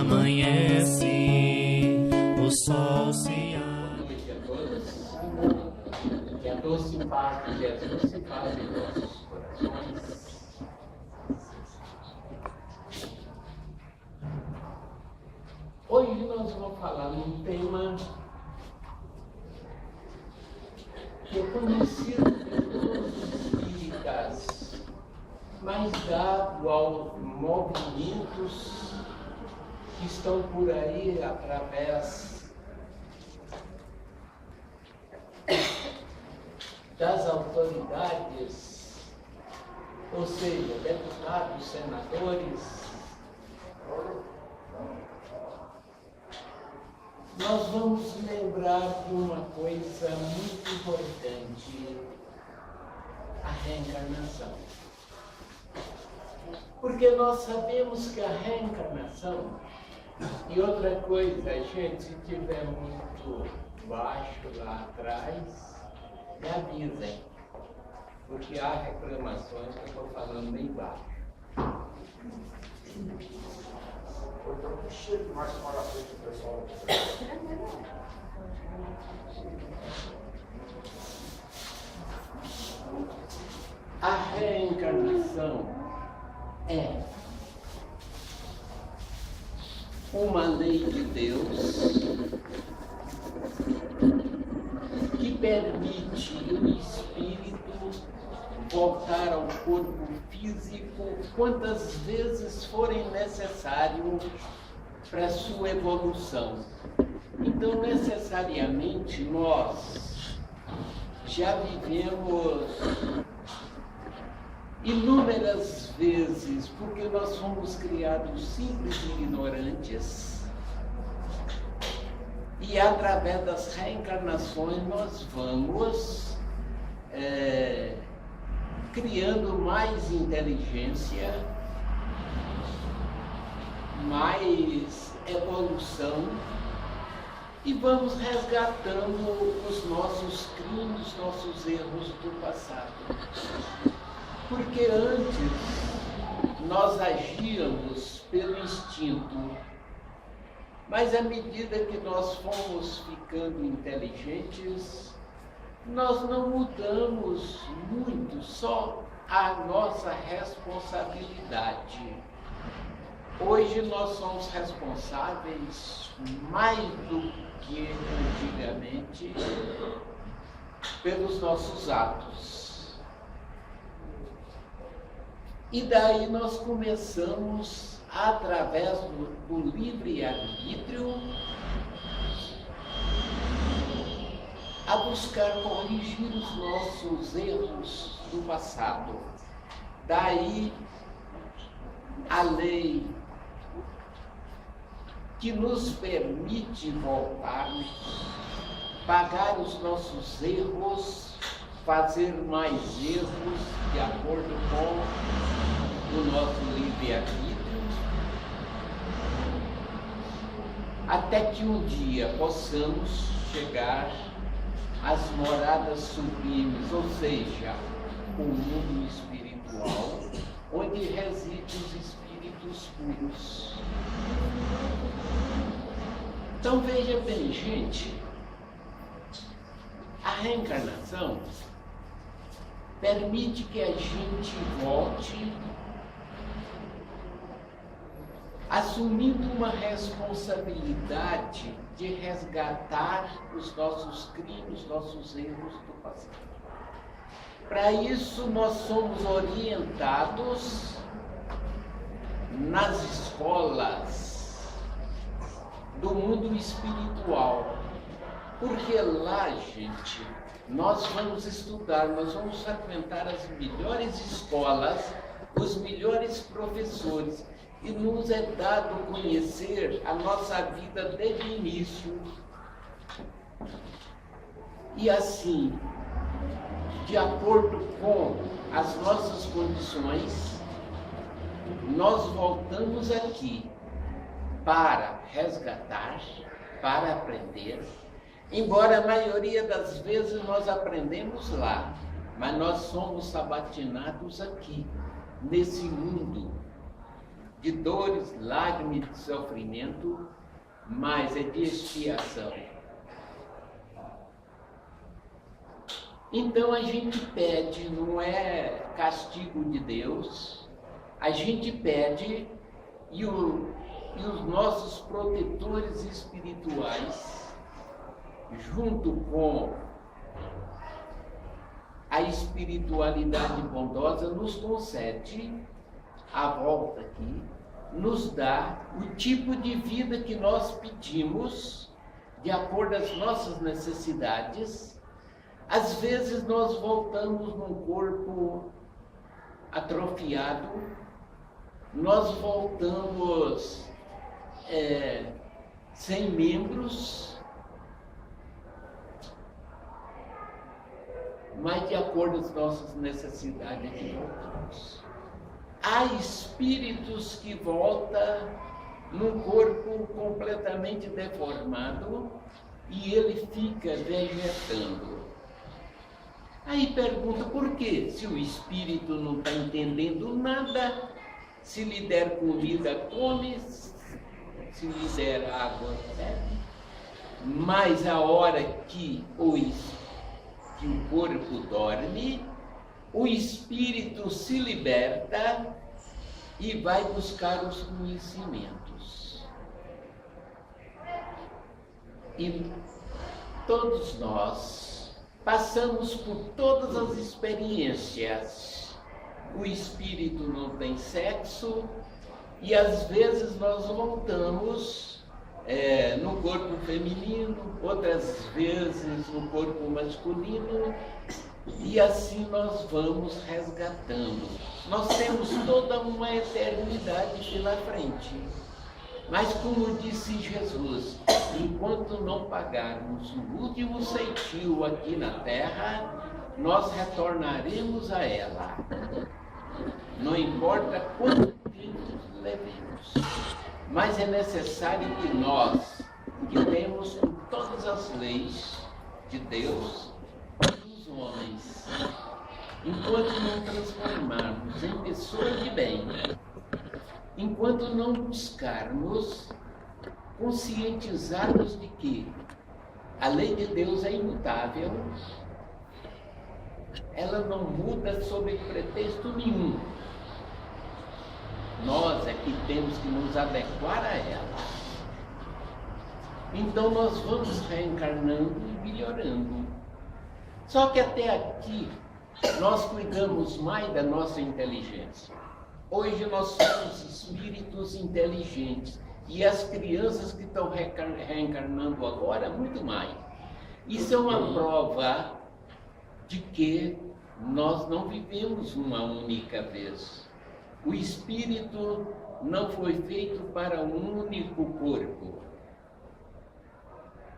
amanhece, o sol se Boa noite a todos. Que a doce paz de Jesus se faz em nossos corações. Hoje nós vamos falar num tema que é conhecido pelos espíritas, mas dado aos movimentos que estão por aí através das autoridades, ou seja, deputados, senadores. Nós vamos lembrar de uma coisa muito importante: a reencarnação. Porque nós sabemos que a reencarnação, e outra coisa, gente, se tiver muito baixo lá atrás, me avisem, porque há reclamações que eu estou falando bem baixo. Então, chegue mais para a frente, pessoal. A reencarnação é uma lei de Deus que permite o espírito voltar ao corpo físico quantas vezes forem necessário para sua evolução. Então, necessariamente, nós já vivemos inúmeras vezes, porque nós fomos criados simples e ignorantes, e através das reencarnações nós vamos criando mais inteligência, mais evolução, e vamos resgatando os nossos crimes, nossos erros do passado. Porque antes nós agíamos pelo instinto, mas à medida que nós fomos ficando inteligentes, nós não mudamos muito, só a nossa responsabilidade. Hoje nós somos responsáveis mais do que antigamente pelos nossos atos. E daí nós começamos, através do livre-arbítrio, a buscar corrigir os nossos erros do passado. Daí a lei que nos permite voltar, pagar os nossos erros, fazer mais erros de acordo com o nosso livre-arbítrio, até que um dia possamos chegar às moradas sublimes, ou seja, o mundo espiritual, onde residem os espíritos puros. Então veja bem, gente, a reencarnação permite que a gente volte assumindo uma responsabilidade de resgatar os nossos crimes, nossos erros do passado. Para isso, nós somos orientados nas escolas do mundo espiritual. Porque lá, gente, nós vamos estudar, nós vamos frequentar as melhores escolas, os melhores professores, e nos é dado conhecer a nossa vida desde o início. E assim, de acordo com as nossas condições, nós voltamos aqui para resgatar, para aprender, embora a maioria das vezes nós aprendemos lá, mas nós somos sabatinados aqui, nesse mundo de dores, lágrimas e de sofrimento, mas é de expiação. Então a gente pede, não é castigo de Deus, a gente pede e os nossos protetores espirituais, junto com a espiritualidade bondosa, nos concede a volta aqui, nos dá o tipo de vida que nós pedimos, de acordo às nossas necessidades. Às vezes nós voltamos num corpo atrofiado, nós voltamos sem membros, mas de acordo às nossas necessidades é que voltamos. Há espíritos que voltam num corpo completamente deformado e ele fica vegetando. Aí pergunta por quê? Se o espírito não está entendendo nada, se lhe der comida, come, se lhe der água, bebe. Mas a hora que o corpo dorme, o espírito se liberta e vai buscar os conhecimentos. E todos nós passamos por todas as experiências. O espírito não tem sexo e às vezes nós voltamos no corpo feminino, outras vezes no corpo masculino, e assim nós vamos resgatando. Nós temos toda uma eternidade pela frente. Mas como disse Jesus, enquanto não pagarmos o último ceitil aqui na terra, nós retornaremos a ela. Não importa quanto tempo levemos. Mas é necessário que nós, que temos todas as leis de Deus e dos homens, enquanto não transformarmos em pessoas de bem, enquanto não buscarmos conscientizar-nos de que a lei de Deus é imutável, ela não muda sob pretexto nenhum. Nós é que temos que nos adequar a ela. Então nós vamos reencarnando e melhorando. Só que até aqui nós cuidamos mais da nossa inteligência. Hoje nós somos espíritos inteligentes e as crianças que estão reencarnando agora, muito mais. Isso é uma prova de que nós não vivemos uma única vez. O espírito não foi feito para um único corpo.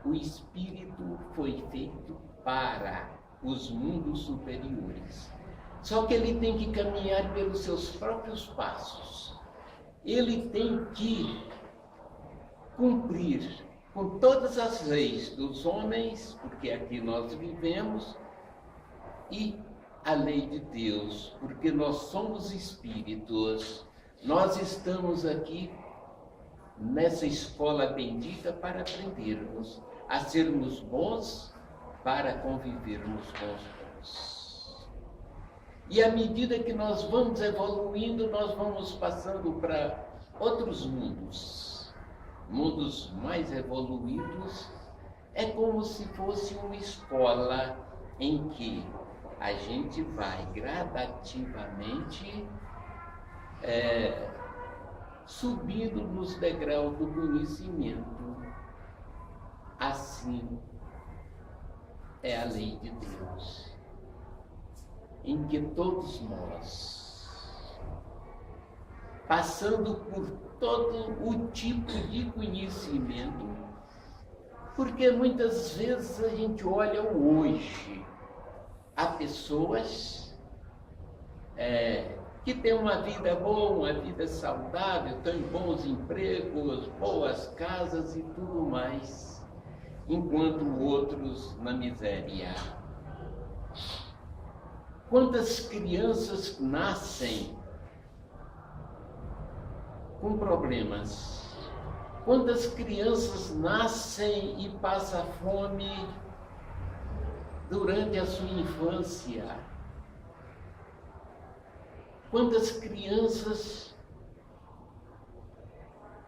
O espírito foi feito para os mundos superiores. Só que ele tem que caminhar pelos seus próprios passos. Ele tem que cumprir com todas as leis dos homens, porque aqui nós vivemos, e a lei de Deus, porque nós somos espíritos. Nós estamos aqui nessa escola bendita para aprendermos a sermos bons, para convivermos com os bons. E à medida que nós vamos evoluindo, nós vamos passando para outros mundos, mundos mais evoluídos. É como se fosse uma escola em que a gente vai gradativamente subindo nos degraus do conhecimento. Assim é a lei de Deus, em que todos nós, passando por todo o tipo de conhecimento, porque muitas vezes a gente olha o hoje, há pessoas que têm uma vida boa, uma vida saudável, têm bons empregos, boas casas e tudo mais, enquanto outros na miséria. Quantas crianças nascem com problemas? Quantas crianças nascem e passam fome durante a sua infância? Quantas crianças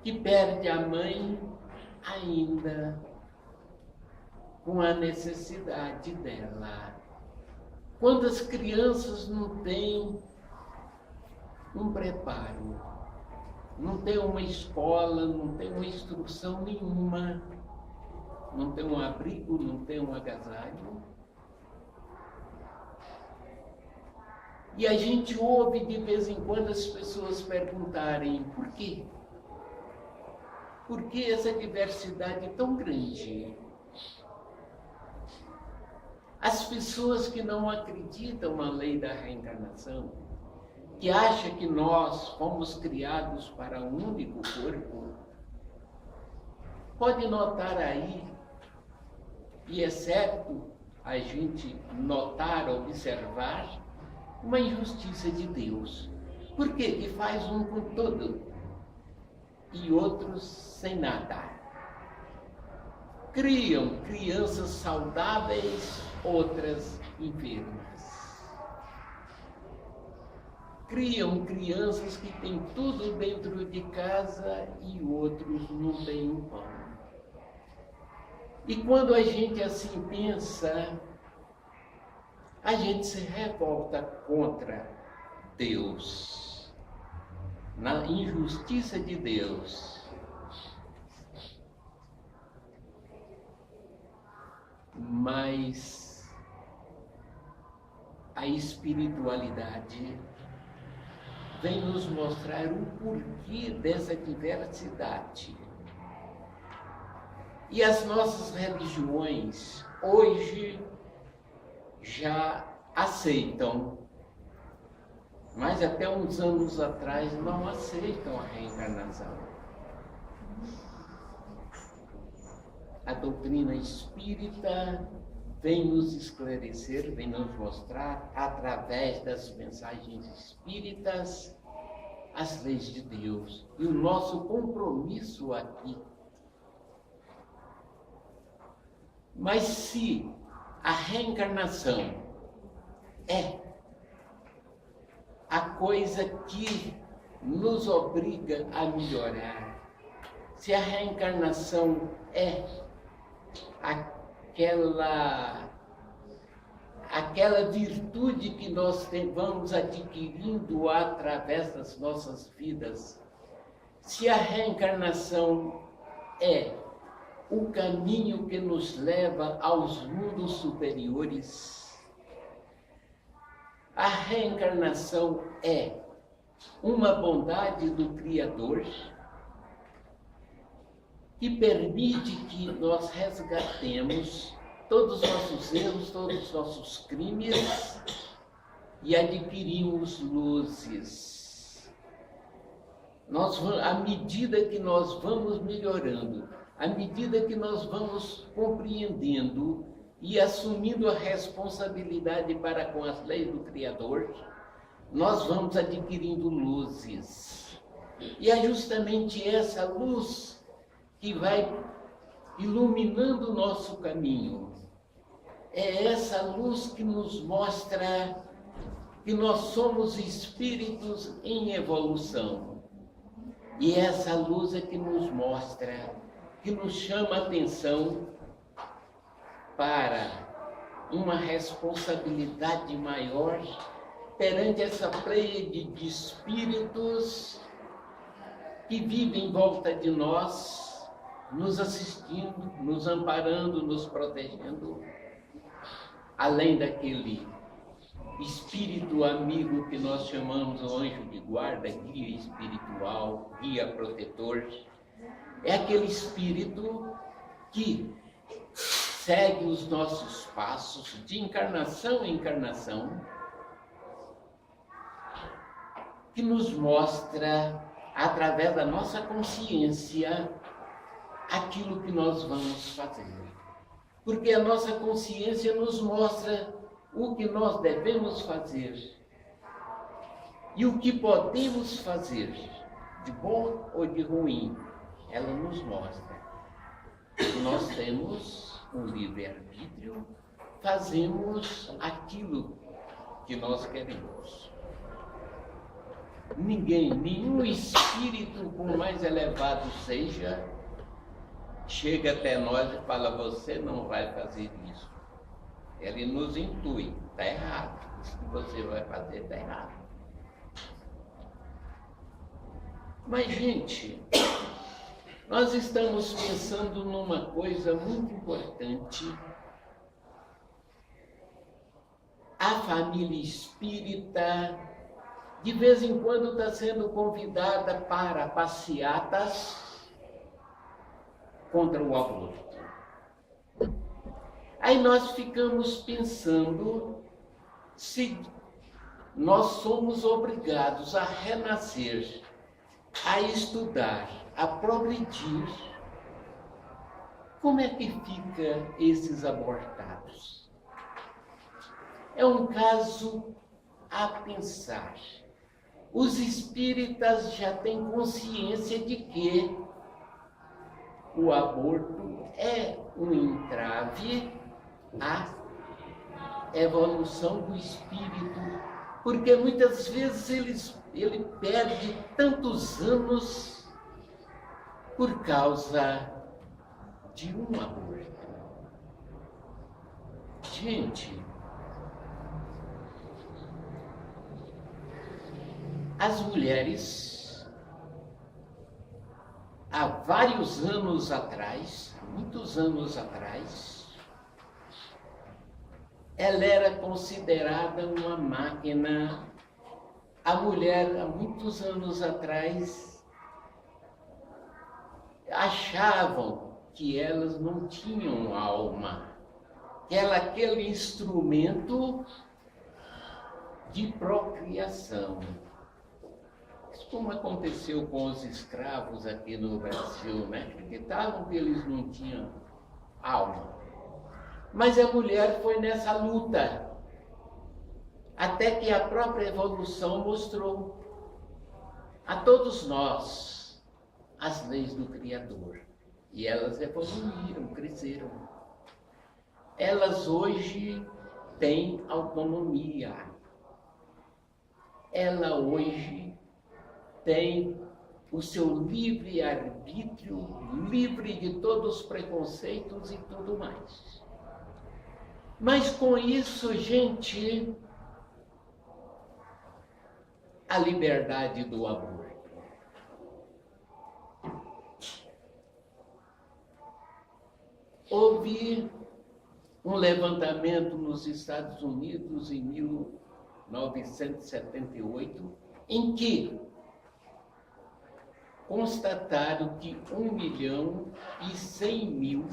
que perdem a mãe ainda com a necessidade dela? Quantas crianças não têm um preparo, não tem uma escola, não tem uma instrução nenhuma, não tem um abrigo, não tem um agasalho? E a gente ouve de vez em quando as pessoas perguntarem: por quê? Por que essa diversidade tão grande? As pessoas que não acreditam na lei da reencarnação, que acham que nós fomos criados para um único corpo, pode notar aí, e é certo a gente notar, observar, uma injustiça de Deus. Por quê? Que faz um com todo e outros sem nada. Criam crianças saudáveis, outras enfermas. Criam crianças que têm tudo dentro de casa e outros não têm um pão. E quando a gente assim pensa, a gente se revolta contra Deus, na injustiça de Deus. Mas a espiritualidade vem nos mostrar o porquê dessa diversidade. E as nossas religiões hoje já aceitam, mas até uns anos atrás não aceitam a reencarnação. A doutrina espírita vem nos esclarecer, vem nos mostrar, através das mensagens espíritas, as leis de Deus e o nosso compromisso aqui. Mas se a reencarnação é a coisa que nos obriga a melhorar, se a reencarnação é aquela virtude que nós vamos adquirindo através das nossas vidas, se a reencarnação é o caminho que nos leva aos mundos superiores, a reencarnação é uma bondade do Criador que permite que nós resgatemos todos os nossos erros, todos os nossos crimes e adquirimos luzes. À medida que nós vamos melhorando, à medida que nós vamos compreendendo e assumindo a responsabilidade para com as leis do Criador, nós vamos adquirindo luzes. E é justamente essa luz que vai iluminando o nosso caminho. É essa luz que nos mostra que nós somos espíritos em evolução. E essa luz é que nos mostra, que nos chama a atenção para uma responsabilidade maior perante essa pleiade de espíritos que vivem em volta de nós, nos assistindo, nos amparando, nos protegendo, além daquele espírito amigo que nós chamamos o anjo de guarda, guia espiritual, guia protetor. É aquele espírito que segue os nossos passos de encarnação em encarnação, que nos mostra, através da nossa consciência, aquilo que nós vamos fazer. Porque a nossa consciência nos mostra o que nós devemos fazer e o que podemos fazer de bom ou de ruim, ela nos mostra que nós temos um livre-arbítrio, fazemos aquilo que nós queremos. Ninguém, nenhum espírito, por mais elevado seja, chega até nós e fala, você não vai fazer isso. Ele nos intui, está errado. Isso que você vai fazer está errado. Mas, gente, nós estamos pensando numa coisa muito importante. A família espírita, de vez em quando, está sendo convidada para passeatas contra o aborto. Aí nós ficamos pensando se nós somos obrigados a renascer, a estudar, a progredir. Como é que fica esses abortados? É um caso a pensar. Os espíritas já têm consciência de que o aborto é um entrave à evolução do espírito, porque muitas vezes ele perde tantos anos por causa de um aborto. Gente, as mulheres, há vários anos atrás, muitos anos atrás, ela era considerada uma máquina. A mulher, há muitos anos atrás, achavam que elas não tinham alma, que era aquele instrumento de procriação. Como aconteceu com os escravos aqui no Brasil, né? Acreditavam que eles não tinham alma. Mas a mulher foi nessa luta, até que a própria evolução mostrou a todos nós as leis do Criador. E elas evoluíram, cresceram. Elas hoje têm autonomia. Ela hoje tem o seu livre-arbítrio, livre de todos os preconceitos e tudo mais. Mas com isso, gente, a liberdade do aborto. Houve um levantamento nos Estados Unidos em 1978, em que constataram que 1.100.000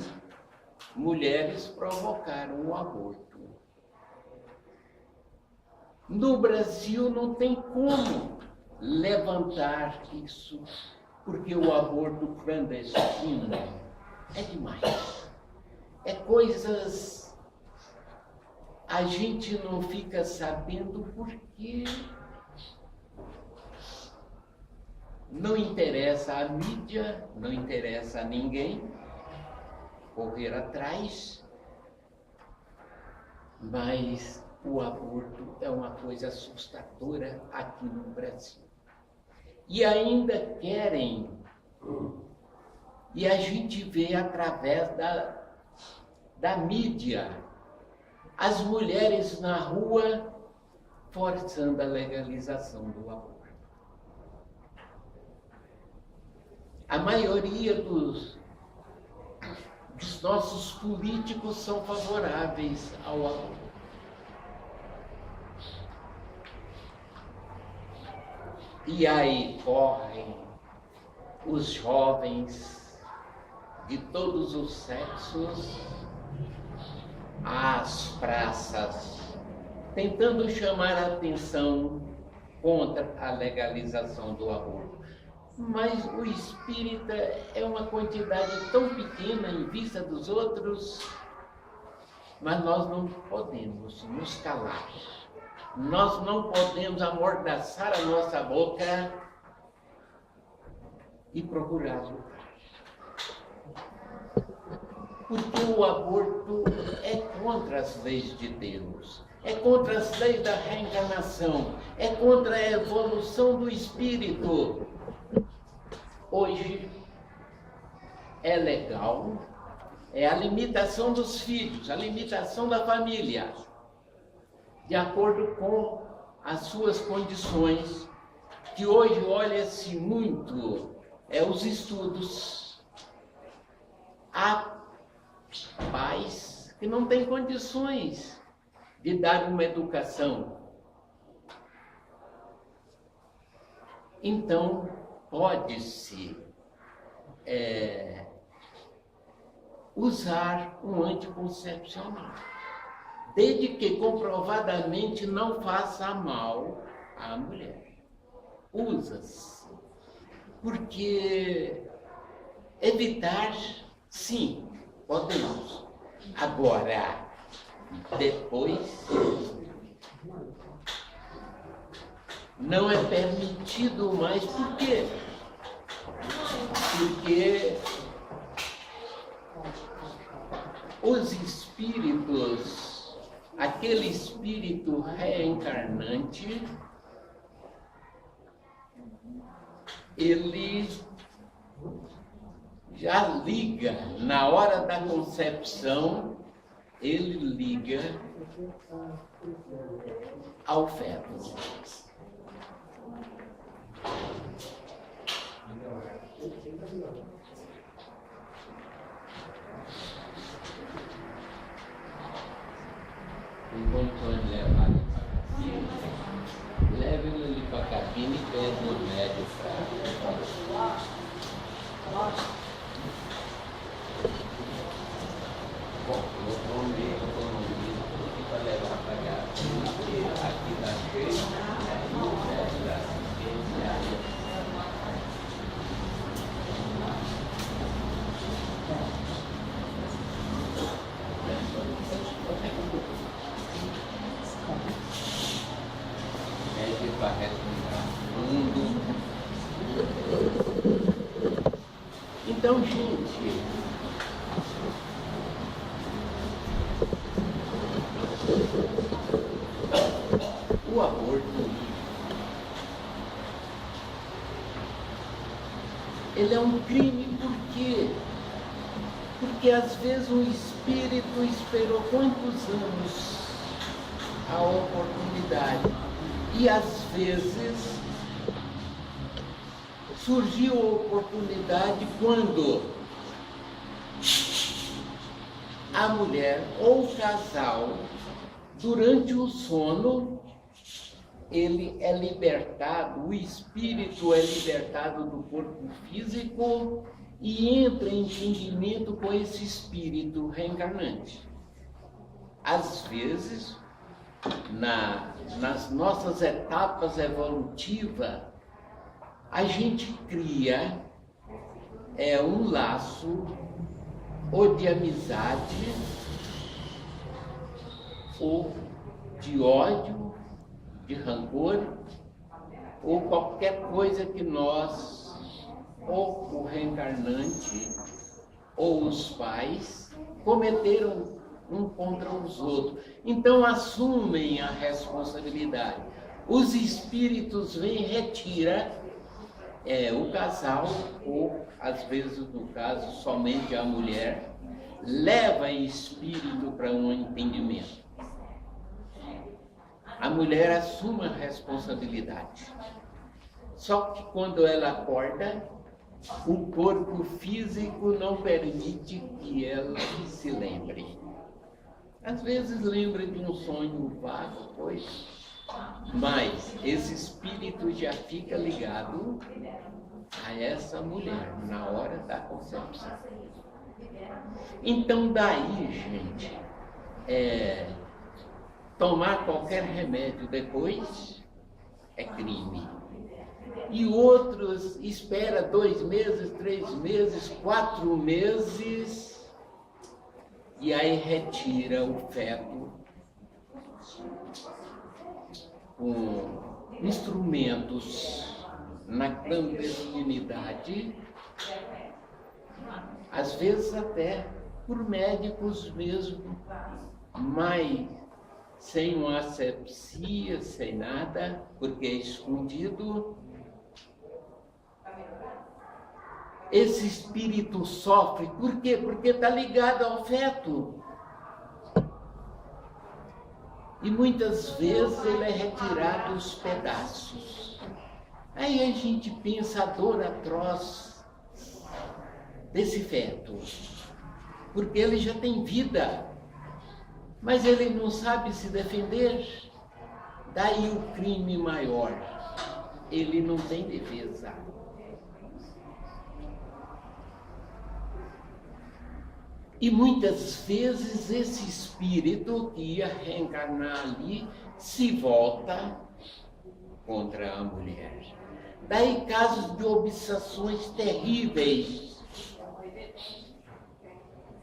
mulheres provocaram o aborto. No Brasil não tem como levantar isso, porque o aborto clandestino é demais. É coisas a gente não fica sabendo porque não interessa a mídia, não interessa a ninguém correr atrás, mas o aborto é uma coisa assustadora aqui no Brasil. E ainda querem, e a gente vê através da mídia, as mulheres na rua forçando a legalização do aborto. A maioria dos nossos políticos são favoráveis ao aborto. E aí correm os jovens de todos os sexos às praças, tentando chamar a atenção contra a legalização do aborto. Mas o espírita é uma quantidade tão pequena em vista dos outros, mas nós não podemos nos calar. Nós não podemos amordaçar a nossa boca e procurar lutar. Porque o aborto é contra as leis de Deus, é contra as leis da reencarnação, é contra a evolução do espírito. Hoje é legal, é a limitação dos filhos, a limitação da família, de acordo com as suas condições, que hoje olha-se muito, os estudos. Há pais que não têm condições de dar uma educação. Então, pode-se usar um anticoncepcional, desde que comprovadamente não faça mal à mulher. Usa-se, porque evitar, sim, podemos. Agora, depois, não é permitido mais. Por quê? Porque os espíritos, aquele espírito reencarnante, ele já liga, na hora da concepção, ele liga ao feto. Enquanto ele levar ele para a cabine, leve ele para a cabine e pede o médico para. Bom, eu economizo aqui para levar para cá, porque aqui está cheio, e o médico da assistência. Para respirar fundo. Então, gente, o aborto, ele é um crime. Por quê? Porque às vezes o espírito esperou quantos anos a oportunidade. E às vezes surgiu a oportunidade quando a mulher ou o casal, durante o sono, ele é libertado, o espírito é libertado do corpo físico e entra em entendimento com esse espírito reencarnante. Às vezes, nas nossas etapas evolutivas, a gente cria um laço ou de amizade, ou de ódio, de rancor, ou qualquer coisa que nós, ou o reencarnante, ou os pais, cometeram um contra os outros. Então assumem a responsabilidade. Os espíritos vêm e retiram o casal, ou às vezes, no caso, somente a mulher, leva espírito para um entendimento. A mulher assume a responsabilidade. Só que quando ela acorda, o corpo físico não permite que ela se lembre. Às vezes lembra de um sonho vago, coisa, mas esse espírito já fica ligado a essa mulher na hora da concepção. Então daí, gente, tomar qualquer remédio depois é crime. E outros espera 2 meses, 3 meses, 4 meses, e aí retira o feto com instrumentos na clandestinidade, às vezes até por médicos mesmo, mas sem uma asepsia, sem nada, porque é escondido. Esse espírito sofre, por quê? Porque está ligado ao feto. E muitas vezes ele é retirado os pedaços. Aí a gente pensa a dor atroz desse feto, porque ele já tem vida, mas ele não sabe se defender. Daí o crime maior, ele não tem defesa. E muitas vezes esse espírito que ia reencarnar ali se volta contra a mulher. Daí casos de obsessões terríveis.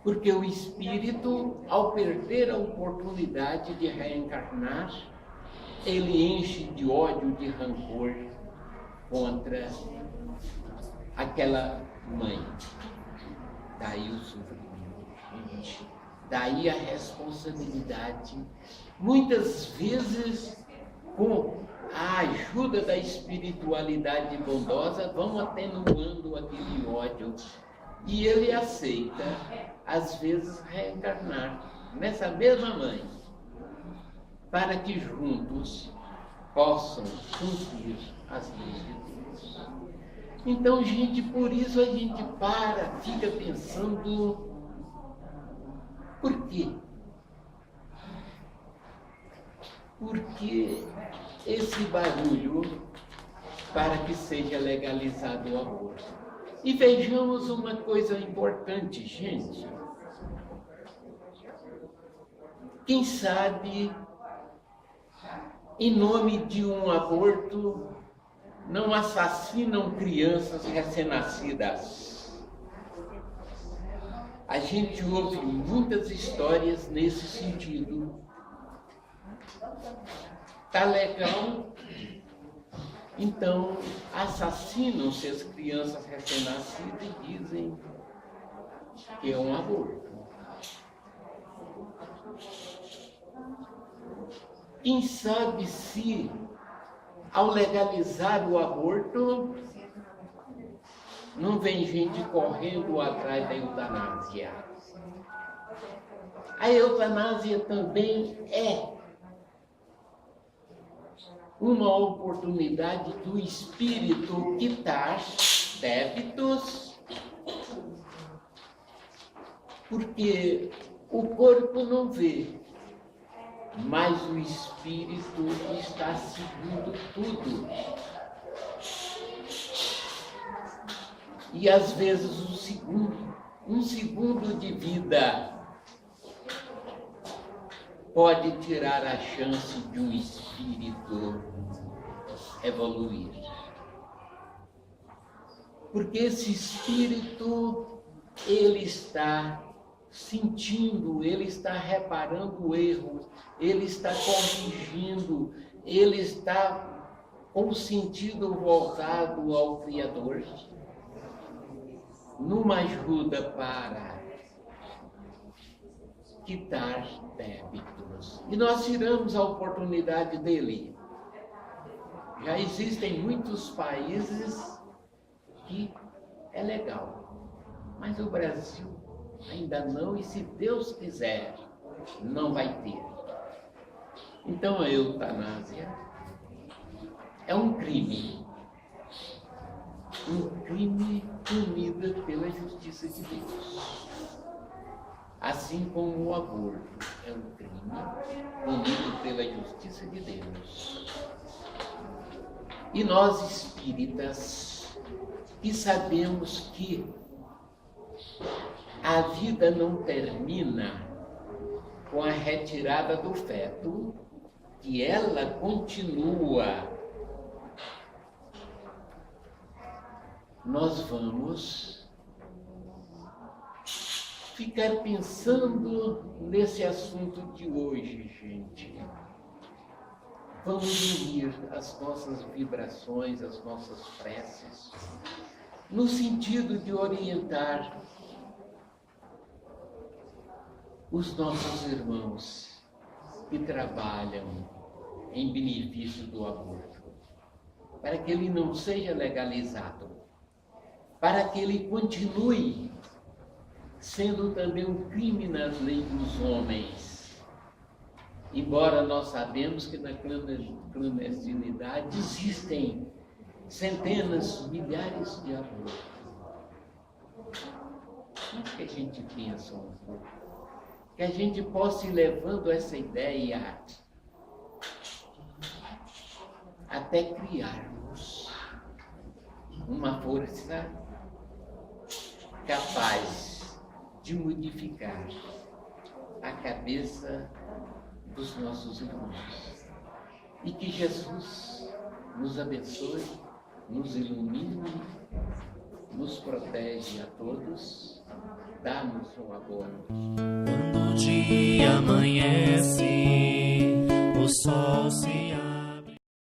Porque o espírito, ao perder a oportunidade de reencarnar, ele enche de ódio, de rancor contra aquela mãe. Daí o sofrimento. Daí a responsabilidade, muitas vezes com a ajuda da espiritualidade bondosa, vão atenuando aquele ódio e ele aceita, às vezes, reencarnar nessa mesma mãe, para que juntos possam cumprir as leis de Deus. Então, gente, por isso a gente fica pensando. Por quê? Porque esse barulho para que seja legalizado o aborto. E vejamos uma coisa importante, gente. Quem sabe, em nome de um aborto, não assassinam crianças recém-nascidas. A gente ouve muitas histórias nesse sentido. Tá legal? Então, assassinam-se as crianças recém-nascidas e dizem que é um aborto. Quem sabe se, ao legalizar o aborto, não vem gente correndo atrás da eutanásia. A eutanásia também é uma oportunidade do espírito quitar débitos, porque o corpo não vê, mas o espírito está seguindo tudo. E às vezes um segundo de vida pode tirar a chance de um espírito evoluir. Porque esse espírito, ele está sentindo, ele está reparando o erro, ele está corrigindo, ele está com o sentido voltado ao Criador, numa ajuda para quitar débitos. E nós tiramos a oportunidade dele. Já existem muitos países que é legal, mas o Brasil ainda não, e se Deus quiser, não vai ter. Então a eutanásia é um crime punido pela justiça de Deus. Assim como o aborto é um crime punido pela justiça de Deus. E nós espíritas, que sabemos que a vida não termina com a retirada do feto, que ela continua. Nós vamos ficar pensando nesse assunto de hoje, gente. vamos unir as nossas vibrações, as nossas preces, no sentido de orientar os nossos irmãos que trabalham em benefício do aborto, para que ele não seja legalizado, para que ele continue sendo também um crime nas leis dos homens. Embora nós sabemos que na clandestinidade existem centenas, milhares de abortos. Mas que a gente pensa um pouco, que a gente possa ir levando essa ideia até criarmos uma força capaz de modificar a cabeça dos nossos irmãos. E que Jesus nos abençoe, nos ilumine, nos protege a todos, dá-nos uma boa noite. Quando o dia amanhece